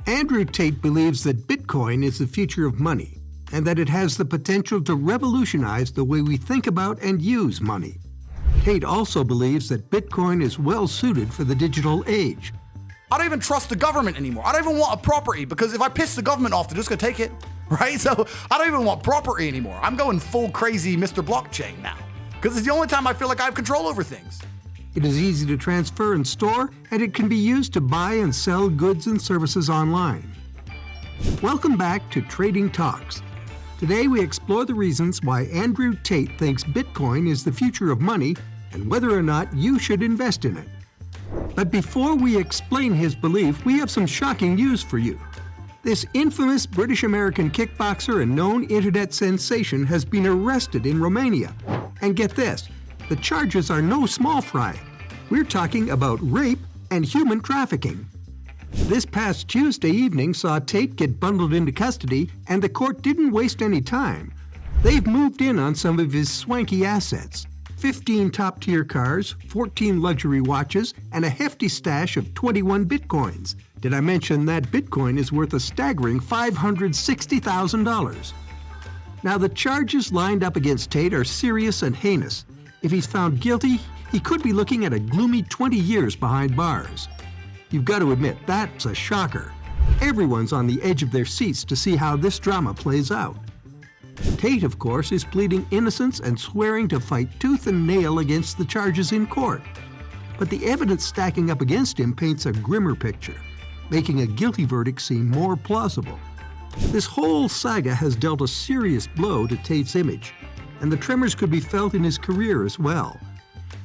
Andrew Tate believes that Bitcoin is the future of money and that it has the potential to revolutionize the way we think about and use money. Tate also believes that Bitcoin is well suited for the digital age. I don't even trust the government anymore. I don't even want a property because if I piss the government off, they're just gonna take it, right? So I don't even want property anymore. I'm going full crazy Mr. Blockchain now because it's the only time I feel like I have control over things. It is easy to transfer and store, and it can be used to buy and sell goods and services online. Welcome back to Trading Talks. Today we explore the reasons why Andrew Tate thinks Bitcoin is the future of money and whether or not you should invest in it. But before we explain his belief, we have some shocking news for you. This infamous British-American kickboxer and known internet sensation has been arrested in Romania. And get this, the charges are no small fry. We're talking about rape and human trafficking. This past Tuesday evening saw Tate get bundled into custody, and the court didn't waste any time. They've moved in on some of his swanky assets: 15 top-tier cars, 14 luxury watches, and a hefty stash of 21 Bitcoins. Did I mention that Bitcoin is worth a staggering $560,000? Now, the charges lined up against Tate are serious and heinous. If he's found guilty, he could be looking at a gloomy 20 years behind bars. You've got to admit, that's a shocker. Everyone's on the edge of their seats to see how this drama plays out. Tate, of course, is pleading innocence and swearing to fight tooth and nail against the charges in court. But the evidence stacking up against him paints a grimmer picture, making a guilty verdict seem more plausible. This whole saga has dealt a serious blow to Tate's image, and the tremors could be felt in his career as well.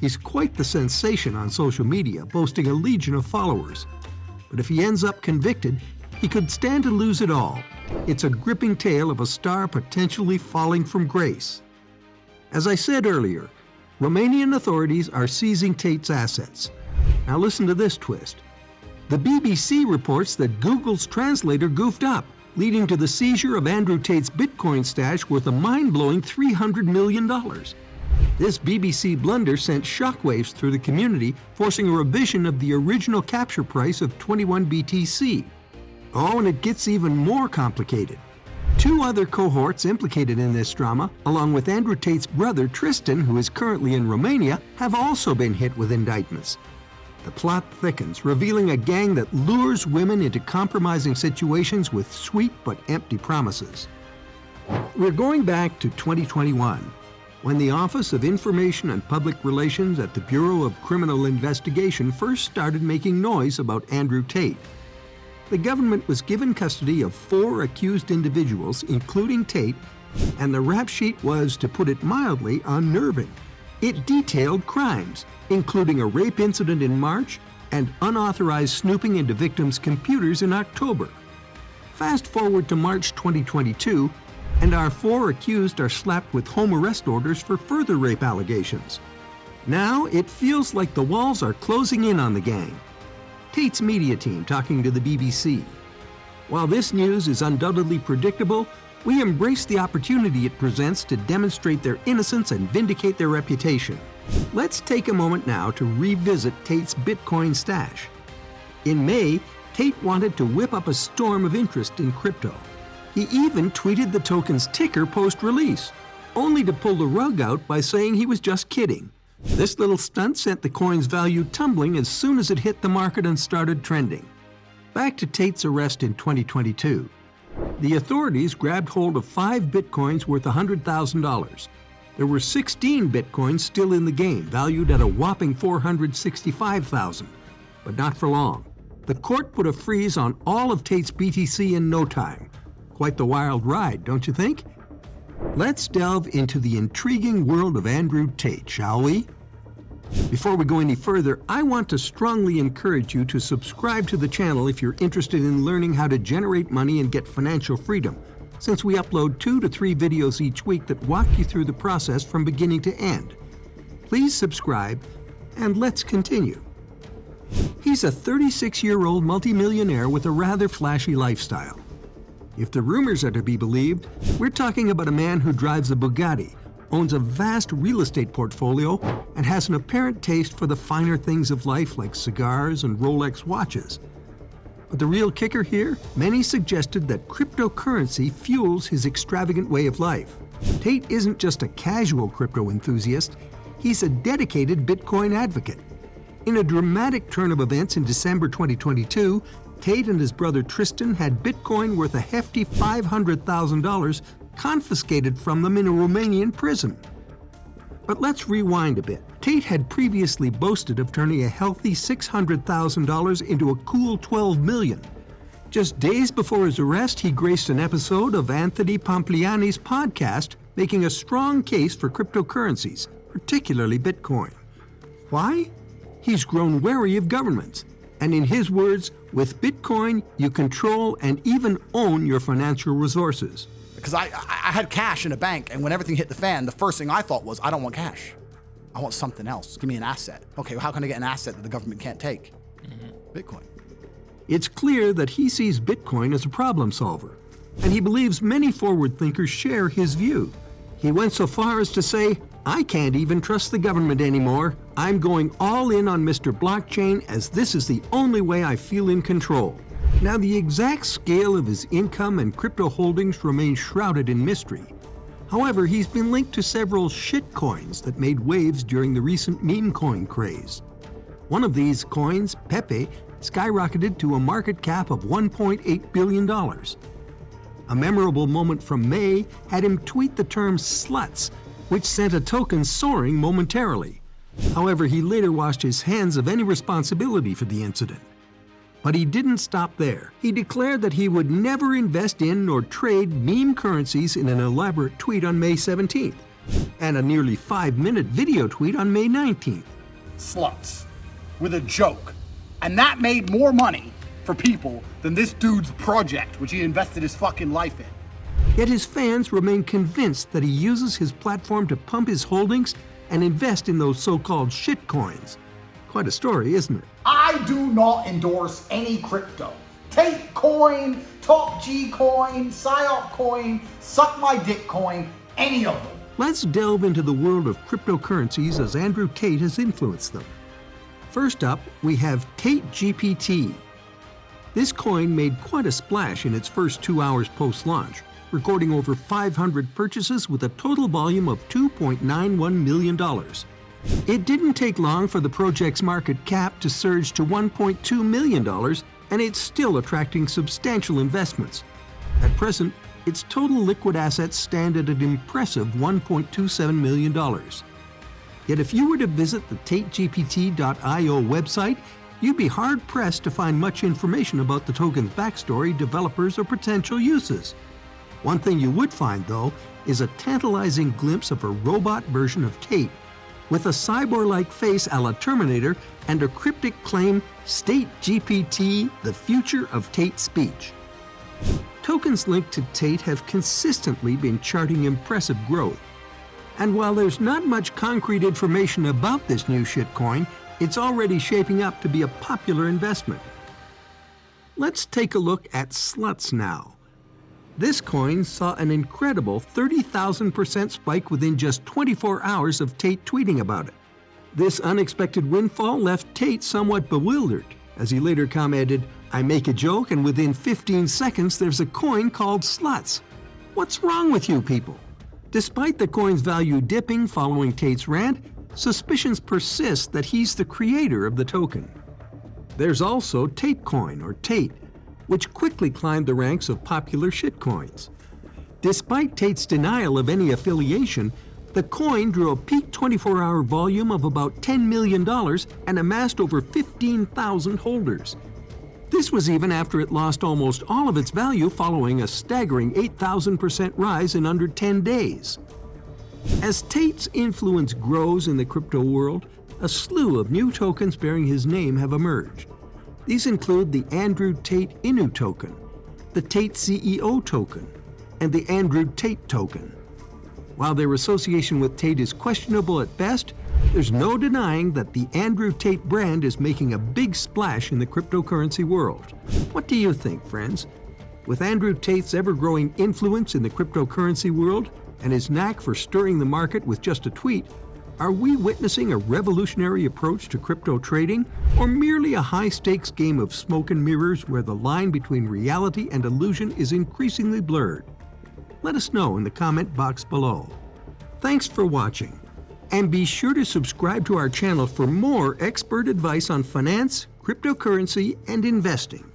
He's quite the sensation on social media, boasting a legion of followers. But if he ends up convicted, he could stand to lose it all. It's a gripping tale of a star potentially falling from grace. As I said earlier, Romanian authorities are seizing Tate's assets. Now listen to this twist. The BBC reports that Google's translator goofed up, leading to the seizure of Andrew Tate's Bitcoin stash worth a mind-blowing $300 million. This BBC blunder sent shockwaves through the community, forcing a revision of the original capture price of 21 BTC. Oh, and it gets even more complicated. Two other cohorts implicated in this drama, along with Andrew Tate's brother Tristan, who is currently in Romania, have also been hit with indictments. The plot thickens, revealing a gang that lures women into compromising situations with sweet but empty promises. We're going back to 2021. When the Office of Information and Public Relations at the Bureau of Criminal Investigation first started making noise about Andrew Tate. The government was given custody of 4 accused individuals, including Tate, and the rap sheet was, to put it mildly, unnerving. It detailed crimes, including a rape incident in March and unauthorized snooping into victims' computers in October. Fast forward to March 2022, and our 4 accused are slapped with home arrest orders for further rape allegations. Now it feels like the walls are closing in on the gang. Tate's media team talking to the BBC. While this news is undoubtedly predictable, we embrace the opportunity it presents to demonstrate their innocence and vindicate their reputation. Let's take a moment now to revisit Tate's Bitcoin stash. In May, Tate wanted to whip up a storm of interest in crypto. He even tweeted the token's ticker post-release, only to pull the rug out by saying he was just kidding. This little stunt sent the coin's value tumbling as soon as it hit the market and started trending. Back to Tate's arrest in 2022. The authorities grabbed hold of 5 Bitcoins worth $100,000. There were 16 Bitcoins still in the game, valued at a whopping $465,000. But not for long. The court put a freeze on all of Tate's BTC in no time. Quite the wild ride, don't you think? Let's delve into the intriguing world of Andrew Tate, shall we? Before we go any further, I want to strongly encourage you to subscribe to the channel if you're interested in learning how to generate money and get financial freedom, since we upload 2 to 3 videos each week that walk you through the process from beginning to end. Please subscribe, and let's continue. He's a 36-year-old multimillionaire with a rather flashy lifestyle. If the rumors are to be believed, we're talking about a man who drives a Bugatti, owns a vast real estate portfolio, and has an apparent taste for the finer things of life like cigars and Rolex watches. But the real kicker here? Many suggested that cryptocurrency fuels his extravagant way of life. Tate isn't just a casual crypto enthusiast, he's a dedicated Bitcoin advocate. In a dramatic turn of events in December 2022, Tate and his brother Tristan had Bitcoin worth a hefty $500,000 confiscated from them in a Romanian prison. But let's rewind a bit. Tate had previously boasted of turning a healthy $600,000 into a cool $12 million. Just days before his arrest, he graced an episode of Anthony Pompliani's podcast, making a strong case for cryptocurrencies, particularly Bitcoin. Why? He's grown wary of governments. And in his words, with Bitcoin, you control and even own your financial resources. Because I had cash in a bank, and when everything hit the fan, the first thing I thought was, I don't want cash. I want something else. Give me an asset. Okay, well, how can I get an asset that the government can't take? Bitcoin. It's clear that he sees Bitcoin as a problem solver, and he believes many forward thinkers share his view. He went so far as to say, I can't even trust the government anymore. I'm going all in on Mr. Blockchain as this is the only way I feel in control. Now, the exact scale of his income and crypto holdings remains shrouded in mystery. However, he's been linked to several shitcoins that made waves during the recent meme coin craze. One of these coins, Pepe, skyrocketed to a market cap of $1.8 billion. A memorable moment from May had him tweet the term sluts, which sent a token soaring momentarily. However, he later washed his hands of any responsibility for the incident. But he didn't stop there. He declared that he would never invest in or trade meme currencies in an elaborate tweet on May 17th, and a nearly 5-minute video tweet on May 19th. Sluts. With a joke. And that made more money for people than this dude's project, which he invested his fucking life in. Yet his fans remain convinced that he uses his platform to pump his holdings and invest in those so-called shitcoins. Quite a story, isn't it? I do not endorse any crypto. Tate Coin, Top G Coin, Psyop Coin, Suck My Dick Coin, any of them. Let's delve into the world of cryptocurrencies as Andrew Tate has influenced them. First up, we have Tate GPT. This coin made quite a splash in its first 2 hours post-launch, recording over 500 purchases with a total volume of $2.91 million. It didn't take long for the project's market cap to surge to $1.2 million, and it's still attracting substantial investments. At present, its total liquid assets stand at an impressive $1.27 million. Yet if you were to visit the TateGPT.io website, you'd be hard-pressed to find much information about the token's backstory, developers, or potential uses. One thing you would find, though, is a tantalizing glimpse of a robot version of Tate, with a cyborg-like face a la Terminator and a cryptic claim, State GPT, the future of Tate speech. Tokens linked to Tate have consistently been charting impressive growth. And while there's not much concrete information about this new shitcoin, it's already shaping up to be a popular investment. Let's take a look at Sluts now. This coin saw an incredible 30,000% spike within just 24 hours of Tate tweeting about it. This unexpected windfall left Tate somewhat bewildered, as he later commented, "I make a joke and within 15 seconds there's a coin called Sluts. What's wrong with you people?" Despite the coin's value dipping following Tate's rant, suspicions persist that he's the creator of the token. There's also Tatecoin, or Tate, which quickly climbed the ranks of popular shitcoins. Despite Tate's denial of any affiliation, the coin drew a peak 24-hour volume of about $10 million and amassed over 15,000 holders. This was even after it lost almost all of its value following a staggering 8,000% rise in under 10 days. As Tate's influence grows in the crypto world, a slew of new tokens bearing his name have emerged. These include the Andrew Tate Inu token, the Tate CEO token, and the Andrew Tate token. While their association with Tate is questionable at best, there's no denying that the Andrew Tate brand is making a big splash in the cryptocurrency world. What do you think, friends? With Andrew Tate's ever-growing influence in the cryptocurrency world and his knack for stirring the market with just a tweet, Are we witnessing a revolutionary approach to crypto trading, or merely a high-stakes game of smoke and mirrors where the line between reality and illusion is increasingly blurred? Let us know in the comment box below. Thanks for watching, and be sure to subscribe to our channel for more expert advice on finance, cryptocurrency, and investing.